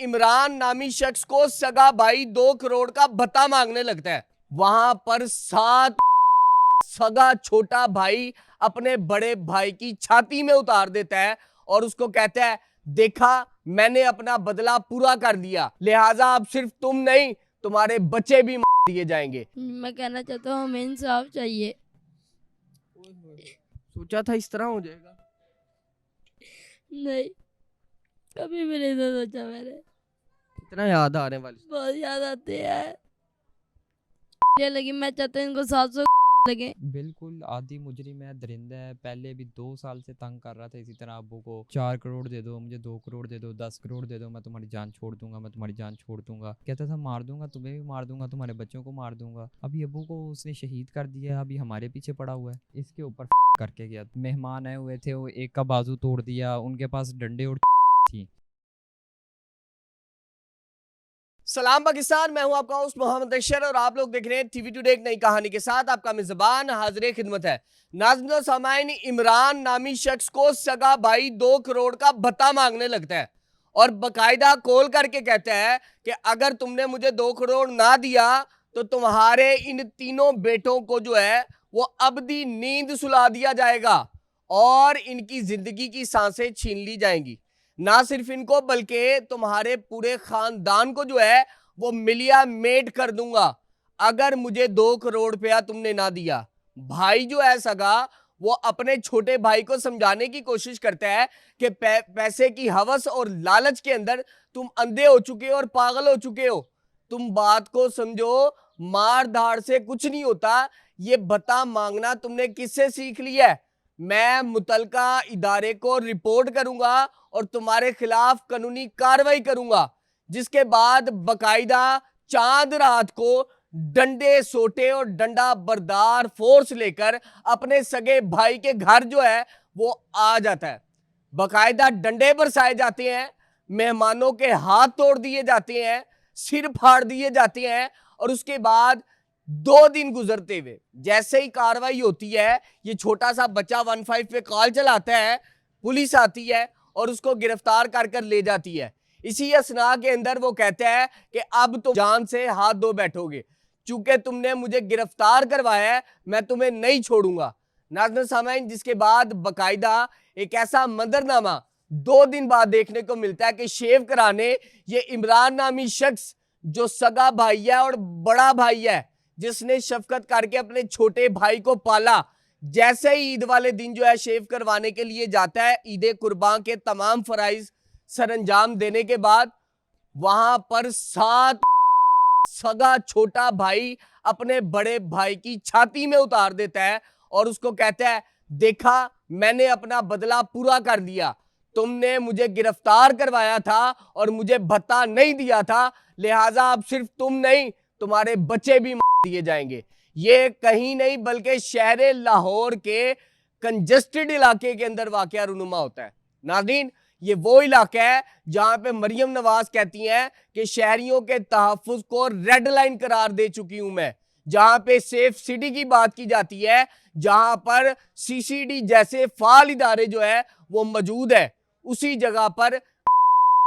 इमरान नामी शख्स को सगा भाई 2 करोड़ का भत्ता मांगने लगता है। वहां पर 7 सगा छोटा भाई अपने बड़े भाई की छाती में उतार देता है और उसको कहता है, देखा मैंने अपना बदला पूरा कर दिया, लिहाजा अब सिर्फ तुम नहीं तुम्हारे बच्चे भी मार दिए जाएंगे। मैं कहना चाहता हूँ हमें इंसाफ चाहिए। सोचा था इस तरह हो जाएगा? नहीं, कभी भी नहीं सोचा मैंने। कितना याद आने वाली, बहुत याद आते हैं। ये लगी, मैं चाहता हूँ इनको 700 लगे। बिल्कुल आदि मुजरिम है, दरिंदा है। पहले भी 2 साल से तंग कर रहा था इसी तरह अब्बू को, 4 करोड़ दे दो मुझे, 2 करोड़ दे दो, 10 करोड़ दे दो, मैं तुम्हारी जान छोड़ दूंगा, मैं तुम्हारी जान छोड़ दूंगा। कहता था मार दूंगा, तुम्हें भी मार दूंगा, तुम्हारे बच्चों को मार दूंगा। अभी अब्बू को उसने शहीद कर दिया, अभी हमारे पीछे पड़ा हुआ है। इसके ऊपर करके गया, मेहमान आए हुए थे, वो एक का बाजू तोड़ दिया, उनके पास डंडे और थी। सलाम पाकिस्तान, मैं हूं आपका होस्ट मोहम्मद अशर और आप लोग देख रहे हैं टीवी टुडे एक नई कहानी के साथ। आपका मेजबान हाजिर खिदमत है। नाज़रीन और सामाईन, इमरान नामी शख्स को सगा भाई 2 करोड़ का भत्ता मांगने लगता है और बकायदा कॉल करके कहता है कि अगर तुमने मुझे 2 करोड़ ना दिया तो तुम्हारे इन तीनों बेटों को जो है वो अबदी नींद सुला दिया जाएगा और इनकी जिंदगी की सांसें छीन ली जाएंगी। ना सिर्फ इनको बल्कि तुम्हारे पूरे खानदान को जो है वो मिलिया मेट कर दूंगा अगर मुझे 2 करोड़ रुपया तुमने ना दिया। भाई जो है सगा, वो अपने छोटे भाई को समझाने की कोशिश करता है कि पैसे की हवस और लालच के अंदर तुम अंधे हो चुके हो और पागल हो चुके हो। तुम बात को समझो, मार धाड़ से कुछ नहीं होता। ये भत्ता मांगना तुमने किससे सीख लिया है? मैं मुतलका इदारे को रिपोर्ट करूंगा और तुम्हारे खिलाफ कानूनी कार्रवाई करूंगा, जिसके बाद बकायदा चांद रात को डंडे सोटे और डंडा बरदार फोर्स लेकर अपने सगे भाई के घर जो है वो आ जाता है। बकायदा डंडे बरसाए जाते हैं, मेहमानों के हाथ तोड़ दिए जाते हैं, सिर फाड़ दिए जाते हैं और उसके बाद 2 दिन गुजरते हुए जैसे ही कार्रवाई होती है, ये छोटा सा बच्चा 15 पे कॉल चलाता है, पुलिस आती है और उसको गिरफ्तार कर ले जाती है। इसी असना के अंदर वो कहता है कि अब तो जान से हाथ धो बैठोगे, चूंकि तुमने मुझे गिरफ्तार करवाया है, मैं तुम्हें नहीं छोड़ूंगा। नाज़रीन सामाईन, जिसके बाद बकायदा एक ऐसा मंजरनामा 2 दिन बाद देखने को मिलता है कि शेव कराने ये इमरान नामी शख्स जो सगा भाई है और बड़ा भाई है, जिसने शफकत करके अपने छोटे भाई को पाला, जैसे ही ईद वाले दिन जो है शेव करवाने के लिए जाता है, ईद कुर्बान के तमाम फराइज सरंजाम देने के बाद वहां पर 7 सगा छोटा भाई अपने बड़े भाई की छाती में उतार देता है और उसको कहता है, देखा मैंने अपना बदला पूरा कर दिया, तुमने मुझे गिरफ्तार करवाया था और मुझे भत्ता नहीं दिया था, लिहाजा अब सिर्फ तुम नहीं तुम्हारे बच्चे भी दिए जाएंगे। ये कहीं नहीं बल्कि शहर लाहौर के कंजेस्टेड इलाके के अंदर वाकया रुनुमा होता है। नाज़रीन, ये वो इलाका है जहां पे मरियम नवाज कहती हैं कि शहरियों के तहफ्फुज को रेड लाइन करार दे चुकी हूं मैं, जहां पे सेफ सिटी की बात की जाती है, जहां पर सीसीडी जैसे फाल इदारे जो है वो मौजूद है, उसी जगह पर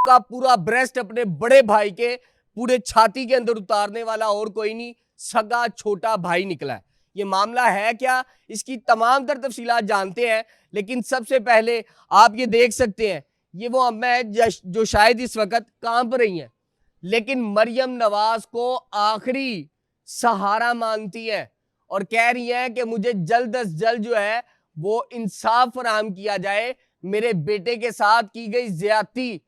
का पूरा ब्रेस्ट अपने बड़े भाई के पूरे छाती के अंदर उतारने वाला और कोई नहीं, सगा छोटा भाई निकला है। ये मामला है क्या, इसकी तमाम तर तफसीलात जानते हैं, लेकिन सबसे पहले आप ये देख सकते हैं, ये वो अम्मा है जो शायद इस वक्त कांप रही हैं, लेकिन मरियम नवाज को आखिरी सहारा मानती है और कह रही हैं कि मुझे जल्द अज जल्द जो है वो इंसाफ फराहम किया जाए, मेरे बेटे के साथ की गई ज्यादती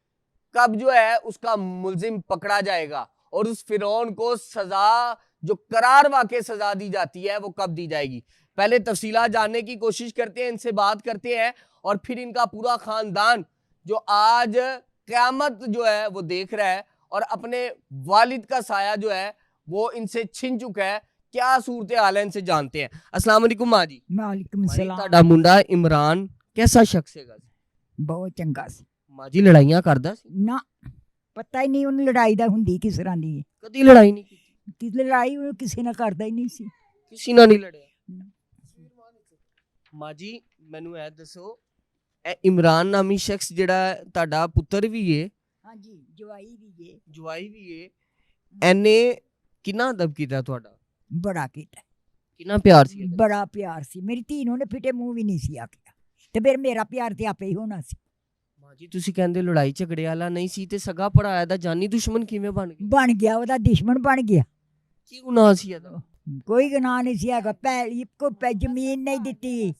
कब जो है उसका मुल्जिम पकड़ा जाएगा और उस फिरौन को सजा जो करार वाकई सजा दी जाती है वो कब दी जाएगी। पहले तफसीलात जानने की कोशिश करते हैं, इनसे बात करते हैं और फिर इनका पूरा खानदान जो आज क़यामत जो है वो देख रहा है और अपने वालिद का साया जो है वो इनसे छिन चुका है, क्या सूरत हाल है इनसे जानते हैं। अस्सलाम वालेकुम माँ जी। वालेकुम सलाम। ਤੁਹਾਡਾ ਮੁੰਡਾ इमरान कैसा शख्स है? बहुत चंगा सी। ਮਾਂ ਜੀ ਲੜਾਈਆਂ ਕਰਦਾ ਸੀ? ना पता ही नहीं उन्हें लड़ाई दा हुंदी किस तरह दी। ਕਦੀ ਲੜਾਈ ਨਹੀਂ ਕੀਤੀ? कि लड़ाई वो किसी ने करदा ही नहीं सी। ਕਿਸੇ ਨਾਲ ਨਹੀਂ ਲੜਿਆ? ਮਾਂ ਜੀ ਮੈਨੂੰ ਇਹ ਦੱਸੋ, ਇਹ ਇਮਰਾਨ ਨਾਮੀ ਸ਼ਖਸ ਜਿਹੜਾ ਤੁਹਾਡਾ ਪੁੱਤਰ ਵੀ ਏ, ਹਾਂਜੀ ਜਵਾਈ ਵੀ ਏ ਜਵਾਈ ਵੀ ਏ ਐਨੇ ਕਿੰਨਾ ਅਦਬ ਕੀਤਾ ਤੁਹਾਡਾ ਬੜਾ ਕੀਤਾ ਕਿੰਨਾ ਪਿਆਰ ਸੀ ਇਹਦਾ? ਬੜਾ ਪਿਆਰ ਸੀ ਮੇਰੀ ਧੀ ਨੂੰ ਨੇ ਫਿੱਟੇ ਮੂੰਹ ਵੀ ਨਹੀਂ ਸੀ ਆਖਿਆ ਤੇ ਫਿਰ ਮੇਰਾ ਪਿਆਰ ਤੇ ਆਪੇ ਹੀ ਹੋਣਾ ਸੀ ਮਾਂ ਜੀ ਤੁਸੀਂ ਕਹਿੰਦੇ ਲੜਾਈ ਝਗੜੇ ਵਾਲਾ ਨਹੀਂ ਸੀ ਤੇ ਸਗਾ ਭਰਾ ਦਾ ਜਾਨੀ ਦੁਸ਼ਮਣ ਕਿਵੇਂ ਬਣ ਗਿਆ ਬਣ ਗਿਆ ਉਹਦਾ ਦੁਸ਼ਮਣ ਬਣ ਗਿਆ ਕੀ ਗੁਨਾਹ ਸੀ ਇਹਦਾ ਕੋਈ ਗੁਨਾਹ ਨਹੀਂ ਸੀ ਹੈਗਾ ਕੋਈ ਜ਼ਮੀਨ ਨਹੀਂ ਦਿੱਤੀ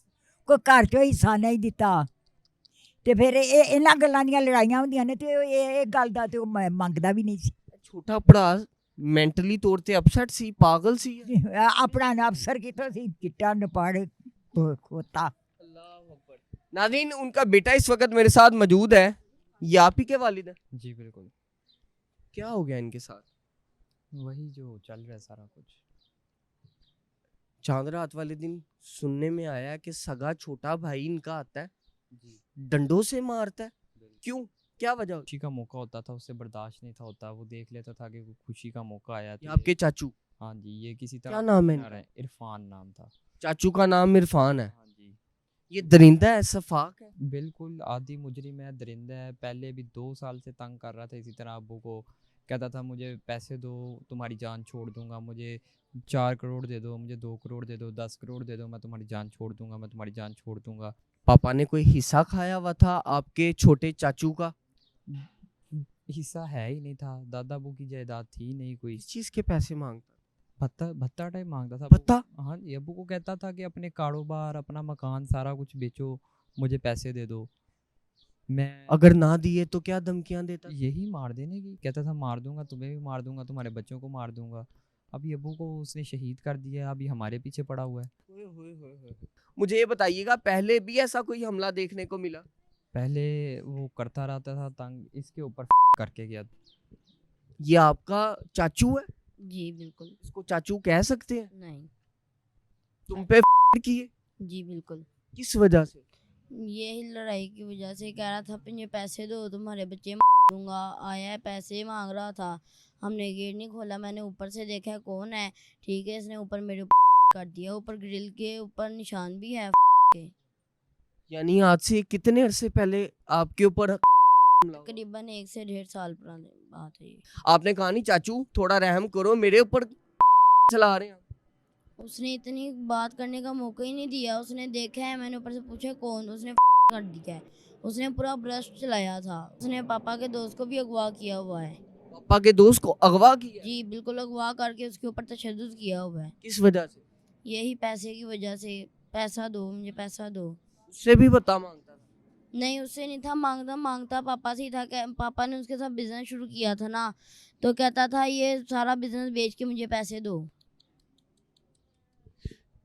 ਕੋਈ ਘਰ ਚੋਂ ਹਿੱਸਾ ਨਹੀਂ ਦਿੱਤਾ ਤੇ ਫਿਰ ਇਹਨਾਂ ਗੱਲਾਂ ਦੀਆਂ ਲੜਾਈਆਂ ਹੁੰਦੀਆਂ ਨੇ ਤੇ ਇਹ ਗੱਲ ਦਾ ਤੇ ਉਹ ਮੰਗਦਾ ਵੀ ਨਹੀਂ ਸੀ ਛੋਟਾ ਭਰਾ ਮੈਂਟਲੀ ਤੌਰ ਤੇ ਅਪਸੈਟ ਸੀ ਪਾਗਲ ਸੀ ਆਪਣਾ ਅਫਸਰ कितना सी चिट्टा नपाड़ खोता नाज़रीन उनका बेटा इस वक्त मेरे साथ मौजूद है ये आप ही के वालिद हैं जी बिल्कुल। क्या हो गया इनके साथ वही जो चल रहा है सारा कुछ। चांद रात वाले दिन सुनने में आया है कि सगा छोटा भाई इनका आता है जी डंडों से मारता है क्यों क्या वजह होती खुशी का मौका होता था उससे बर्दाश्त नहीं था होता वो देख लेता था कि खुशी का मौका आया है तो आपके चाचू हाँ जी ये किसी क्या तरह नाम है बना इनका? रहे हैं। इरफान नाम था। चाचू का नाम इरफान है हाँ जी ये दरिंदा है सफाक है बिल्कुल आदि मुजरिम है दरिंदा है। पहले भी 2 साल से तंग कर रहा था इसी तरह अब्बू को कहता था मुझे पैसे दो तुम्हारी जान छोड़ दूंगा मुझे 4 करोड़ दे दो मुझे 2 करोड़ दे दो 10 करोड़ दे दो मैं तुम्हारी जान छोड़ दूंगा मैं तुम्हारी जान छोड़ दूंगा। पापा ने कोई हिस्सा खाया हुआ था आपके छोटे चाचू का हिस्सा है ही नहीं था दादा अब्बू की जायदाद थी नहीं कोई। इस चीज के पैसे मांगता भत्ता भत्ता टाइप मांगता था भत्ता? हाँ जी अब्बू को कहता था कि अपने कारोबार अपना मकान सारा कुछ बेचो मुझे पैसे दे दो। मैं अगर ना दिए तो क्या धमकियां देता यही मार देने की कहता था मार दूंगा तुम्हें भी मार दूंगा तुम्हारे बच्चों को मार दूंगा। अभी अब्बू को उसने शहीद कर दिया अभी हमारे पीछे पड़ा हुआ है। मुझे ये बताइएगा पहले भी ऐसा कोई हमला देखने को मिला पहले वो करता रहता था तंग इसके ऊपर करके गया। ये आपका चाचू है जी बिल्कुल इसको चाचू कह सकते हैं नहीं तुम पे किए जी बिल्कुल किस वजह से यही लड़ाई की वजह से कह रहा था मुझे पैसे दो तुम्हारे बच्चे दूंगा आया है पैसे मांग रहा था। हमने गेट नहीं खोला मैंने ऊपर से देखा कौन है ठीक है इसने ऊपर मेरे कर दिया ऊपर ग्रिल के ऊपर निशान भी है के। यानी आज से कितने अरसे पहले आपके ऊपर हमला हुआ? करीबन 1 से 1.5 साल पुरानी बात है ये। आपने कहा नहीं चाचू थोड़ा रहम करो मेरे ऊपर चला रहे हैं उसने इतनी बात करने का मौका ही नहीं दिया उसने देखा है मैंने ऊपर से पूछा कौन उसने कर दिया है उसने पूरा ब्रश चलाया था उसने पापा के दोस्त को भी अगवा किया हुआ है। पापा के दोस्त को अगवा किया जी बिल्कुल अगवा करके उसके ऊपर तशद्दुद किया हुआ है किस वजह से यही पैसे की वजह से पैसा दो मुझे पैसा दो। उससे भी बता मांगता था नहीं उससे नहीं था मांगता पापा से ही था कि पापा ने उसके साथ बिजनेस शुरू किया था ना तो कहता था ये सारा बिजनेस बेच के मुझे पैसे दो।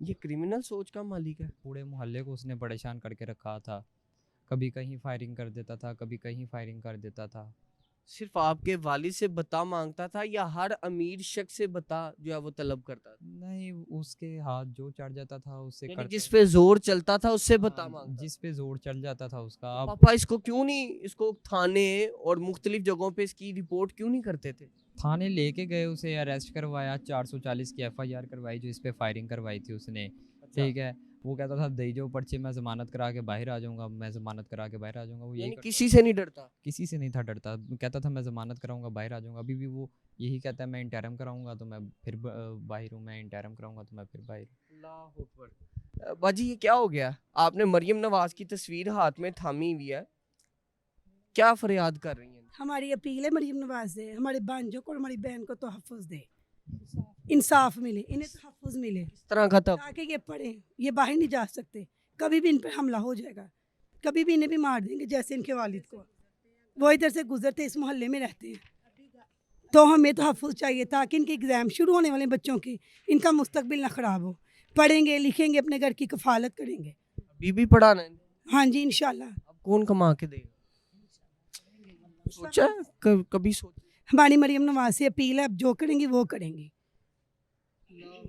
ये क्रिमिनल सोच का मालिक है पूरे मोहल्ले को उसने परेशान करके रखा था कभी कहीं फायरिंग कर देता था कभी कहीं फायरिंग कर देता था। सिर्फ आपके वालिद से बता मांगता था या हर अमीर शख्स से बता जो है वो तलब करता था नहीं उसके हाथ जो चढ़ जाता था उससे यानी करता जिस पे जोर चलता था उससे बता हाँ, मांगता जिस पे जोर चढ़ जाता था उसका अब पापा इसको क्यों नहीं इसको थाने और मुख्तलिफ जगहों पे इसकी रिपोर्ट क्यों नहीं करते थे थाने लेके गए उसे अरेस्ट करवाया 440 की FIR करवाई जो इस पे फायरिंग करवाई थी उसने ठीक है। वो कहता था दे जो पर्चे मैं जमानत करा के बाहर आ जाऊंगा मैं जमानत करा के बाहर आ जाऊंगा वो यही यानी करता किसी से नहीं डरता किसी से नहीं था डरता कहता था मैं जमानत कराऊंगा बाहर आ जाऊंगा। अभी भी वो यही कहता है मैं इंटरम कराऊंगा तो मैं फिर बाहर हूँ मैं इंटरम कराऊंगा तो मैं फिर बाहर हूँ। अल्लाह अकबर। बाजी ये क्या हो गया आपने मरियम नवाज की तस्वीर हाथ में थामी हुई है क्या फरियाद कर रही हैं हमारी अपील है मरीम नवाज से हमारे भांजों को और हमारी बहन को तहफ़्फ़ुज़ दे इंसाफ मिले इन्हें तहफ़्फ़ुज़ मिले इस तरह का तब ताकि ये पढ़ें ये बाहर नहीं जा सकते कभी भी इन पर हमला हो जाएगा कभी भी इन्हें भी मार देंगे जैसे इनके वालिद को वो इधर से गुजरते इस मोहल्ले में रहते हैं तो हमें तहफ़्फ़ुज़ चाहिए ताकि इनके एग्ज़ाम शुरू होने वाले बच्चों की इनका मुस्तकबिल ना ख़राब हो पढ़ेंगे लिखेंगे अपने घर की कफ़ालत करेंगे। अभी भी पढ़ाना है हाँ जी इंशाल्लाह। अब कौन कमा के देगा सोचा है? कभी सोचा हमारी मरीम नवाज से अपील है अब जो करेंगी वो करेंगी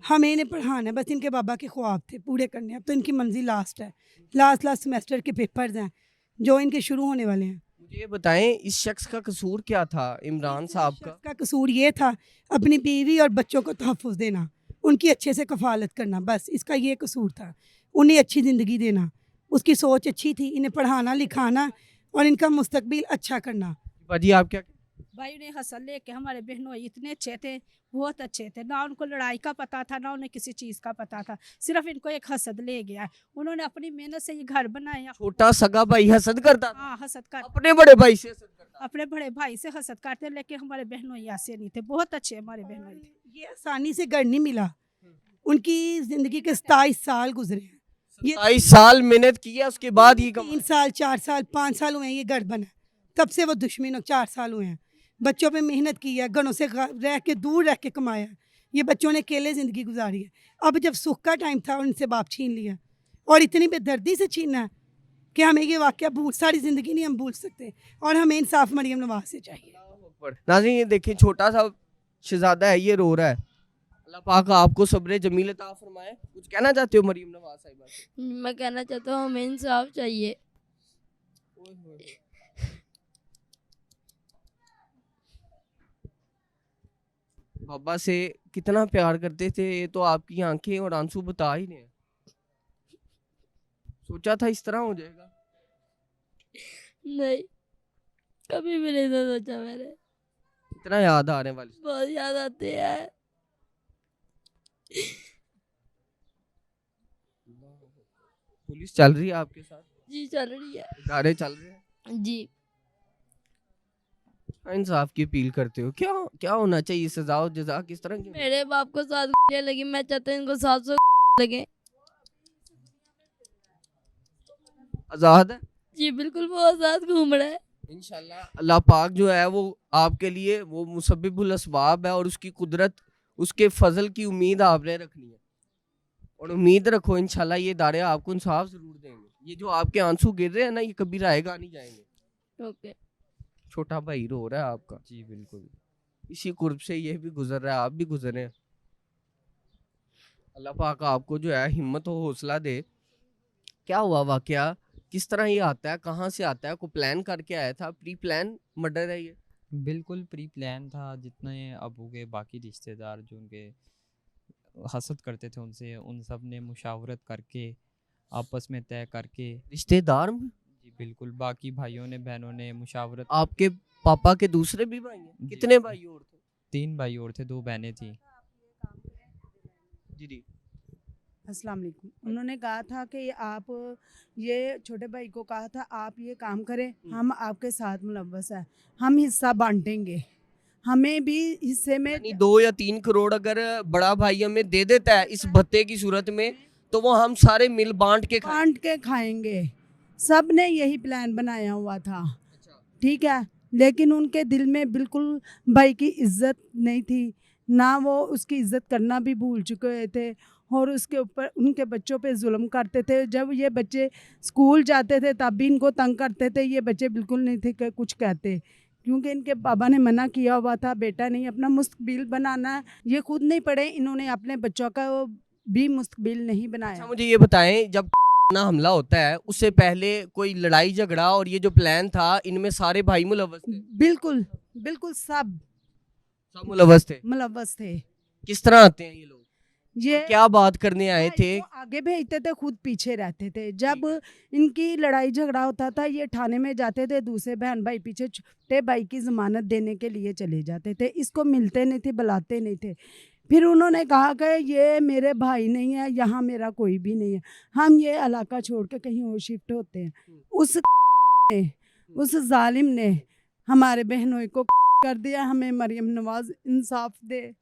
हमें इन्हें पढ़ाना है बस इनके बाबा के ख्वाब थे पूरे करने अब तो इनकी मंजिल लास्ट है लास्ट सेमेस्टर के पेपर्स हैं जो इनके शुरू होने वाले हैं। मुझे ये बताएं इस शख्स का कसूर क्या था इमरान साहब का शख्स का कसूर ये था अपनी बीवी और बच्चों को तहफ़्फ़ुज़ देना उनकी अच्छे से कफ़ालत करना बस इसका ये कसूर था उन्हें अच्छी ज़िंदगी देना उसकी सोच अच्छी थी इन्हें पढ़ाना लिखाना और इनका मुस्तकबिल अच्छा करना पाजी आप क्या भाई उन्हें हसन लेके हमारे बहनों इतने अच्छे थे, बहुत अच्छे थे, ना उनको लड़ाई का पता था ना उन्हें किसी चीज़ का पता था, सिर्फ इनको एक हसद ले गया। उन्होंने अपनी मेहनत से ये घर बनाया। छोटा सगा भाई हसद करता था, हाँ हसद कर, अपने बड़े भाई से हसद करता था। अपने बड़े भाई से हसद करते, लेकिन हमारे बहनों ऐसे नहीं थे, बहुत अच्छे हमारे बहनों थे। ये आसानी से घर नहीं मिला, उनकी जिंदगी के 27 साल गुजरे हैं। ये 27 साल मेहनत की है, उसके बाद ये 3 साल 4 साल 5 साल हुए हैं ये घर बना, तब से वो दुश्मन 4 साल हुए हैं। बच्चों पे मेहनत की है, घरों से रह के दूर रह के कमाया, ये बच्चों ने अकेले ज़िंदगी गुजारी है। अब जब सुख का टाइम था उनसे बाप छीन लिया, और इतनी बेदर्दी से छीना है कि हमें ये वाक़या सारी ज़िंदगी नहीं हम भूल सकते, और हमें इंसाफ मरियम नवाज से चाहिए। नाज़रीन ये देखिए छोटा सा शहजादा है, ये रो रहा है। अल्लाह पाक आपको सब्र जमील अता फरमाए। कुछ कहना चाहते हो मरियम नवाज साहिबा से? मैं कहना चाहता हूँ हमें इंसाफ चाहिए। बाबा से कितना प्यार करते थे, ये तो आपकी आंखें और आंसू बता ही नहीं। सोचा था इस तरह हो जाएगा? नहीं, कभी भी नहीं था सोचा मैंने। इतना याद आने वाली। बहुत याद आते हैं। पुलिस चल रही है आपके साथ? जी चल रही है। गाड़े चल रहे हैं? जी इंसाफ की अपील करते हो, क्या क्या होना चाहिए? सजा और जजा किस तरह की? मेरे बाप को 7 गोलियां लगी, मैं चाहता हूँ इनको 700 लगे। आजाद है जी बिल्कुल, वो आजाद घूम रहा है। इंशाल्लाह। अल्लाह पाक जो है वो आपके लिए वो मुसब्बिबुल अस्बाब है, और उसकी कुदरत, उसके फजल की उम्मीद आपने रखनी है, और उम्मीद रखो इंशाल्लाह ये इदारे आपको इंसाफ जरूर देंगे। ये जो आपके आंसू गिर रहे हैं ना, ये कभी रहेगा नहीं जाएंगे। ओके। छोटा भाई रो रहा है आपका, जी बिल्कुल। इसी कुर्ब से ये भी गुजर रहा है, आप भी गुजरे हैं। अल्लाह पाक आपको जो है हिम्मत और हौसला दे। क्या हुआ वाकया, किस तरह ये आता है, कहाँ से आता है? को प्लान करके आया था? प्री प्लान मर्डर है ये? बिल्कुल प्री प्लान था। जितने अबू के बाकी रिश्तेदार जो उनके हसद करते थे उनसे, उन सब ने मुशावरत करके आपस में तय करके। रिश्तेदार में? जी बिल्कुल, बाकी भाइयों ने बहनों ने मुशावरत। आपके पापा के दूसरे भी भाई हैं? जी। कितने भाई और थे? 3 भाई और थे, 2 बहनें थी। जी जी। अस्सलाम वालेकुम। उन्होंने कहा था कि आप, ये छोटे भाई को कहा था आप ये काम करें, हम आपके साथ मुलव्वस है, हम हिस्सा बांटेंगे, हमें भी हिस्से में। यानी 2 या 3 करोड़ अगर बड़ा भाई हमें दे देता है इस भत्ते की सूरत में, तो वो हम सारे मिल बांट के खाएं। बांट के खाएंगे। सब ने यही प्लान बनाया हुआ था, अच्छा। ठीक है, लेकिन उनके दिल में बिल्कुल भाई की इज्जत नहीं थी, ना वो उसकी इज्जत करना भी भूल चुके थे, और उसके ऊपर उनके बच्चों पे जुल्म करते थे। जब ये बच्चे स्कूल जाते थे तब भी इनको तंग करते थे। ये बच्चे बिल्कुल नहीं थे कि कुछ कहते, क्योंकि इनके पापा ने मना किया हुआ था, बेटा नहीं अपना मुस्तकबिल बनाना है। ये खुद नहीं पढ़े, इन्होंने अपने बच्चों का भी मुस्तकबिल नहीं अच्छा बनाया। मुझे ये बताएं, जब ना हमला होता है उससे पहले कोई लड़ाई झगड़ा और ये जो प्लान था, इनमें सारे भाई मुलव्वस थे? बिल्कुल बिल्कुल, सब मुलव्वस थे। मुलव्वस थे। किस तरह आते हैं ये लोग? ये और क्या बात करने आए थे? इनको आगे भेजते थे, खुद पीछे रहते थे। जब इनकी लड़ाई झगड़ा होता था, ये थाने में जाते थे, दूसरे बहन भाई पीछे छोटे भाई की जमानत देने के लिए चले जाते थे। इसको मिलते नहीं थे, बुलाते नहीं थे। फिर उन्होंने कहा कि ये मेरे भाई नहीं है, यहाँ मेरा कोई भी नहीं है, हम ये इलाका छोड़ के कहीं और शिफ्ट होते हैं। उस जालिम ने हमारे बहनों को कर दिया। हमें मरियम नवाज इंसाफ दे।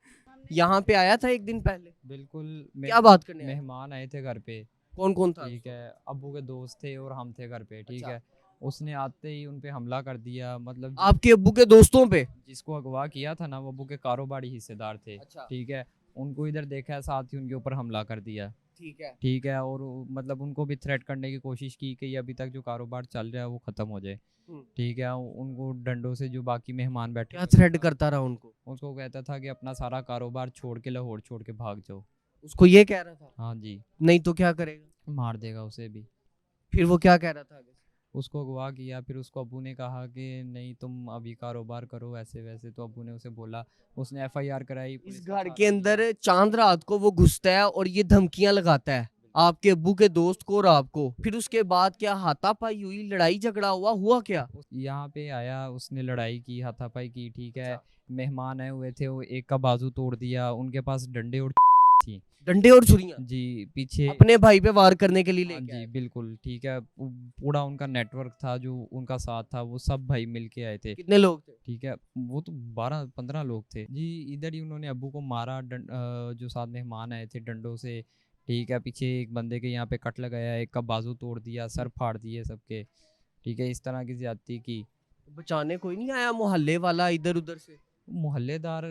यहाँ पे आया था एक दिन पहले? बिल्कुल। क्या बात करने आए? मेहमान आए थे घर पे। कौन कौन था? ठीक है, अब्बू के दोस्त थे और हम थे घर पे। ठीक अच्छा। है, उसने आते ही उन पे हमला कर दिया। मतलब आपके अब्बू के दोस्तों पे? जिसको अगवा किया था ना, वो अब्बू के कारोबारी हिस्सेदार थे। अच्छा। ठीक है, उनको इधर देखा है, साथ ही उनके ऊपर हमला कर दिया। ठीक है। ठीक है, और मतलब उनको भी थ्रेट करने की कोशिश की कि ये अभी तक जो कारोबार चल रहा है वो ख़त्म हो जाए। ठीक है, उनको डंडों से, जो बाकी मेहमान बैठे क्या थ्रेड करता रहा उनको? उसको कहता था कि अपना सारा कारोबार छोड़ के लाहौर छोड़ के भाग जाओ। उसको ये कह रहा था? हाँ जी। नहीं तो क्या करेगा? मार देगा उसे भी। फिर वो क्या कह रहा था? उसको अगवा किया। फिर उसको अब्बू ने कहा कि नहीं तुम अभी कारोबार करो ऐसे वैसे, तो अब्बू ने उसे बोला। उसने FIR कराई। इस घर के अंदर चांद रात को वो घुसता है और ये धमकियां लगाता है। आपके अब्बू के दोस्त को और आपको, फिर उसके बाद क्या हाथापाई हुई, लड़ाई झगड़ा हुआ क्या? यहाँ पे आया, उसने लड़ाई की, हाथापाई की, ठीक है। अच्छा। मेहमान आए हुए थे, वो एक का बाजू तोड़ दिया, उनके पास डंडे और थी डंडे और छुरियां जी पीछे। अपने भाई पे वार करने के लिए हाँ लेके जी आए? बिल्कुल, ठीक है। पूरा उनका नेटवर्क था जो उनका साथ था, वो सब भाई मिल के आए थे, कितने लोग थे? ठीक है। वो तो 12-15 लोग थे जी। इधर ही उन्होंने अब्बू को मारा, जो साथ मेहमान आए थे, डंडों से, ठीक है। पीछे एक बंदे के यहाँ पे कट लगाया, एक का बाजू तोड़ दिया, सर फाड़ दिए सबके, ठीक है। इस तरह की ज्यादती की। बचाने कोई नहीं आया, मोहल्ले वाला इधर उधर से? मोहल्लेदार,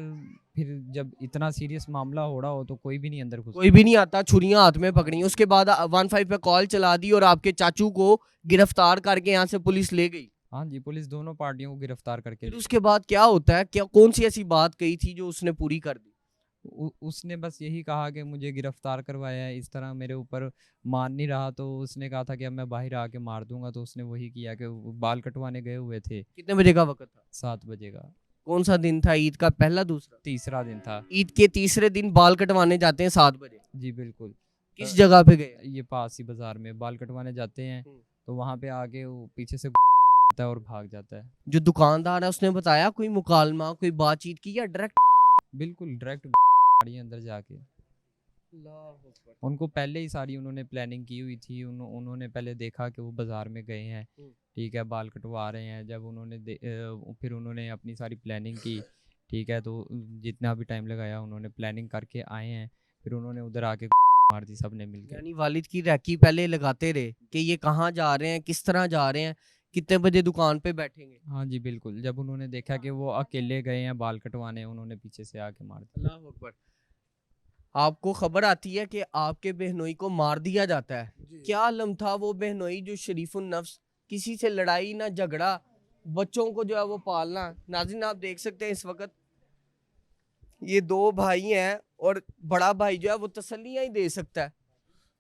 फिर जब इतना सीरियस मामला हो रहा हो तो कोई भी नहीं अंदर घुस। कोई भी नहीं आता, छुरियां हाथ में पकड़ी, उसके बाद 15 पे कॉल चला दी और आपके चाचू को गिरफ्तार करके यहाँ से पुलिस ले गई। हाँ जी, पुलिस दोनों पार्टियों को गिरफ्तार करके फिर ली। उसके बाद क्या होता है, क्या कौन सी ऐसी बात कही थी जो उसने पूरी कर दी? उसने बस यही कहा कि मुझे गिरफ्तार करवाया है, इस तरह मेरे ऊपर मान नहीं रहा, तो उसने कहा था कि अब मैं बाहर आके मार दूंगा। तो उसने वही किया कि वो बाल कटवाने गए हुए थे। कितने बजे का वक्त था? 7 बजे का कौन सा दिन था, ईद का पहला दूसरा? तीसरा दिन था ईद के तीसरे दिन बाल कटवाने जाते हैं 7 बजे? जी बिल्कुल। किस जगह पे गए? ये पास ही बाजार में बाल कटवाने जाते हैं, हम्म। तो वहाँ पे आके वो पीछे से आता है और भाग जाता है। जो दुकानदार है उसने बताया कोई मुकालमा, कोई बातचीत की या डायरेक्ट? बिल्कुल डायरेक्ट गाड़ी अंदर जाके। उनको पहले ही सारी उन्होंने प्लानिंग की हुई थी। उन्होंने पहले देखा कि वो बाजार में गए हैं, ठीक है, बाल कटवा रहे हैं। जब उन्होंने फिर उन्होंने अपनी सारी प्लानिंग की, ठीक है। तो जितना भी टाइम लगाया उन्होंने प्लानिंग करके आए हैं, फिर उन्होंने उधर आके मार दी सबने मिलकर। यानी वालिद की रैकी पहले लगाते रहे कि ये कहाँ जा रहे हैं, किस तरह जा रहे हैं, कितने बजे दुकान पे बैठेंगे? हाँ जी बिल्कुल। जब उन्होंने देखा कि वो अकेले गए हैं बाल कटवाने, उन्होंने पीछे से आके मार दिया। अल्लाह अकबर। आपको खबर आती है कि आपके बहनोई को मार दिया जाता है, क्या आलम था वो बहनोई जो शरीफुन नफ्स, किसी से लड़ाई ना झगड़ा, बच्चों को जो है वो पालना। नाज़रीन आप देख सकते हैं इस वक्त ये 2 भाई हैं और बड़ा भाई जो है वो तसल्लियां ही दे सकता है।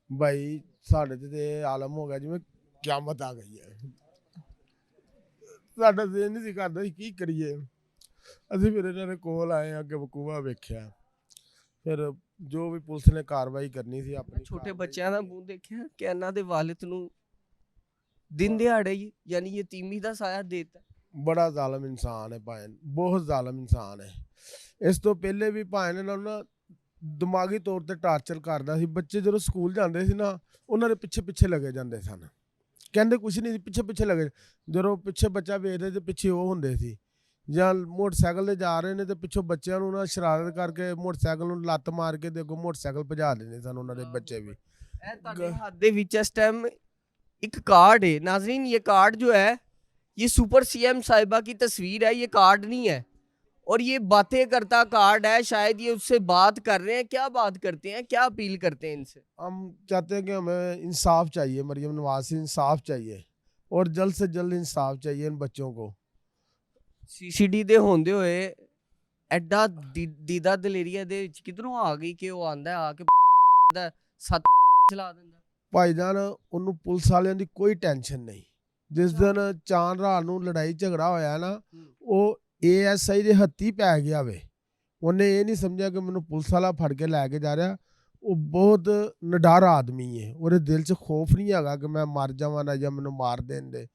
भाई साढ़े ते आलम हो गया जिवें क्यामत आ गई है। ਸਾਡਾ ਦਿਲ ਨਹੀਂ ਸੀ ਕਰਦਾ ਸੀ ਕੀ ਕਰੀਏ। ਅਸੀਂ ਫਿਰ ਇਹਨਾਂ ਦੇ ਕੋਲ ਆਏ ਅੱਗੇ ਵਕੂਆ ਵੇਖਿਆ, ਫਿਰ ਜੋ ਵੀ ਪੁਲਿਸ ਨੇ ਕਾਰਵਾਈ ਕਰਨੀ ਸੀ ਆਪਣੀ ਛੋਟੇ ਬੱਚਿਆਂ ਦਾ ਮੂੰਹ ਦੇਖਿਆ ਕਿ ਇਹਨਾਂ ਦੇ ਵਾਲਿਦ ਨੂੰ ਦਿਨ ਦਿਹਾੜੇ ਹੀ ਯਾਨੀ ਯਤੀਮੀ ਦਾ ਸਾਇਆ ਦੇਤਾ। ਬੜਾ ਜ਼ਾਲਮ ਇਨਸਾਨ ਹੈ ਭਾਵੇਂ, ਬਹੁਤ ਜ਼ਾਲਮ ਇਨਸਾਨ ਹੈ। ਇਸ ਤੋਂ ਪਹਿਲੇ ਵੀ ਭਾਵੇਂ ਇਹਨਾਂ ਨੂੰ ਨਾ ਦਿਮਾਗੀ ਤੌਰ ਤੇ ਟਾਰਚਰ ਕਰਦਾ ਸੀ। ਬੱਚੇ ਜਦੋਂ ਸਕੂਲ ਜਾਂਦੇ ਸੀ ਨਾ ਉਹਨਾਂ ਦੇ ਪਿੱਛੇ ਪਿੱਛੇ ਲੱਗੇ ਜਾਂਦੇ ਸਨ, ਕਹਿੰਦੇ ਕੁਛ ਨਹੀਂ ਸੀ, ਪਿੱਛੇ ਪਿੱਛੇ ਲੱਗੇ। ਜਦੋਂ ਪਿੱਛੇ ਬੱਚਾ ਵੇਖਦੇ ਤੇ ਪਿੱਛੇ ਉਹ ਹੁੰਦੇ ਸੀ, ਜਾਂ ਮੋਟਰਸਾਈਕਲ ਤੇ ਜਾ ਰਹੇ ਨੇ ਤੇ ਪਿੱਛੋਂ ਬੱਚਿਆਂ ਨੂੰ ਨਾ ਸ਼ਰਾਰਤ ਕਰਕੇ ਮੋਟਰਸਾਈਕਲ ਨੂੰ ਲੱਤ ਮਾਰ ਕੇ ਤੇ ਅੱਗੋਂ ਮੋਟਰਸਾਈਕਲ ਭਜਾ ਦਿੰਦੇ ਸਨ ਉਹਨਾਂ ਦੇ ਬੱਚੇ ਵੀ। ਇਹ ਤੁਹਾਡੇ ਹੱਥ ਦੇ ਵਿੱਚ ਇਸ ਟਾਈਮ ਇੱਕ कार्ड है नाजरीन, ये कार्ड जो है ये सुपर सीएम साहिबा की तस्वीर है, ये कार्ड नहीं है और ये बातें करता कार्ड है। शायद ये उससे बात कर रहे हैं, क्या बात करते हैं, क्या अपील करते हैं इनसे? हम चाहते हैं कि हमें इंसाफ चाहिए, मरियम नवाज से इंसाफ चाहिए और जल्द से जल्द इंसाफ चाहिए इन बच्चों को। ਸੀਸੀਡੀ ਦੇ ਹੁੰਦੇ ਹੋਏ ਐਡਾ ਦੀਦਾ ਦਲੇਰੀਆ ਦੇ ਵਿੱਚ ਕਿਧਰੋਂ ਆ ਗਈ ਕਿ ਉਹ ਆਂਦਾ ਆ ਕੇ ਦਾ ਸੱਤ ਚਲਾ ਦਿੰਦਾ? ਭਾਈਜਾਨ ਉਹਨੂੰ ਪੁਲਿਸ ਵਾਲਿਆਂ ਦੀ ਕੋਈ ਟੈਨਸ਼ਨ ਨਹੀਂ। ਜਿਸ ਦਿਨ ਚਾਂਦ ਰਾਤ ਨੂੰ ਲੜਾਈ ਝਗੜਾ ਹੋਇਆ ਨਾ, ਉਹ ASI ਦੇ ਹੱਥੀ ਪੈ ਗਿਆ ਵੇ। ਉਹਨੇ ਇਹ ਨਹੀਂ ਸਮਝਿਆ ਕਿ ਮੈਨੂੰ ਪੁਲਿਸ ਵਾਲਾ ਫੜ ਕੇ ਲੈ ਕੇ ਜਾ ਰਿਹਾ। ਉਹ ਬਹੁਤ ਨਿਡਰ ਆਦਮੀ ਹੈ, ਉਹਦੇ ਦਿਲ 'ਚ ਖੌਫ ਨਹੀਂ ਹੈਗਾ ਕਿ ਮੈਂ ਮਰ ਜਾਵਾਂ ਨਾ ਜਾਂ ਮੈਨੂੰ ਮਾਰ ਦੇਣ ਦੇ।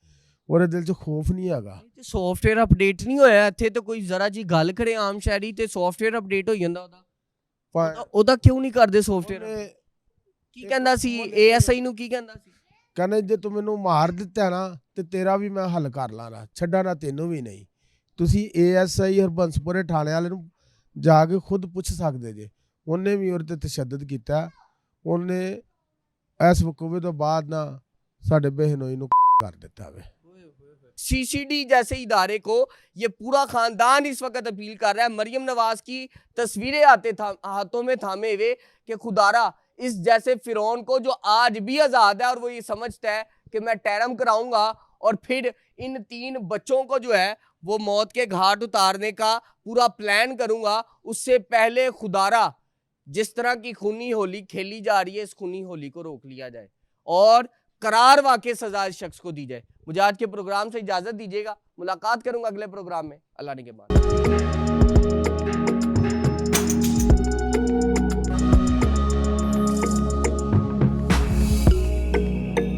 ਉਹਦੇ ਦਿਲ 'ਚ ਖੌਫ ਨਹੀਂ ਹੈਗਾ। ਸੌਫਟਵੇਅਰ ਅਪਡੇਟ ਨਹੀਂ ਹੋਇਆ ਇੱਥੇ ਤਾਂ ਕੋਈ ਜ਼ਰਾ ਜੀ ਗੱਲ ਕਰੇ ਆਮ ਸ਼ਹਿਰੀ ਤੇ ਸੌਫਟਵੇਅਰ ਅਪਡੇਟ ਹੋ ਜਾਂਦਾ ਉਹਦਾ ਕਿਉਂ ਨਹੀਂ ਕਰਦੇ ਸੌਫਟਵੇਅਰ? ਉਹਨੇ ਕੀ ਕਹਿੰਦਾ ਸੀ ASI ਨੂੰ, ਕੀ ਕਹਿੰਦਾ ਸੀ? ਕਹਿੰਦੇ ਜੇ ਤੂੰ ਮੈਨੂੰ ਮਾਰ ਦਿੱਤਾ ਨਾ ਤੇ ਤੇਰਾ ਵੀ ਮੈਂ ਹੱਲ ਕਰ ਲਾਂਗਾ, ਛੱਡਾ ਨਾ ਤੈਨੂੰ ਵੀ ਨਹੀਂ। ਤੁਸੀਂ ASI ਹਰਬੰਸਪੁਰੇ ਥਾਣੇ ਵਾਲੇ ਨੂੰ ਜਾ ਕੇ ਖੁਦ ਪੁੱਛ ਸਕਦੇ ਜੇ। ਉਹਨੇ ਵੀ ਉਹਦੇ ਤੇ ਤਸ਼ੱਦਦ ਕੀਤਾ। ਉਹਨੇ ਇਸ ਵਕੂਵੇ ਤੋਂ ਬਾਅਦ ਨਾ ਸਾਡੇ ਬਹਿਨੋਈ ਨੂੰ ਕਰ ਦਿੱਤਾ ਵੇ। सीसीडी जैसे इदारे को ये पूरा खानदान इस वक्त अपील कर रहा है। मरियम नवाज की तस्वीरें हाथों में थामे हुए कि खुदारा इस जैसे फिरौन को जो आज भी आज़ाद है और वो ये समझता है कि मैं टैरम कराऊंगा और फिर इन 3 बच्चों को जो है वो मौत के घाट उतारने का पूरा प्लान करूंगा, उससे पहले खुदारा जिस तरह की खूनी होली खेली जा रही है, इस खूनी होली को रोक लिया जाए और करार वाकई सजा इस शख्स को दी जाए। मुझे आज के प्रोग्राम से इजाजत दीजिएगा, मुलाकात करूंगा अगले प्रोग्राम में। अल्लाह ने के बाद।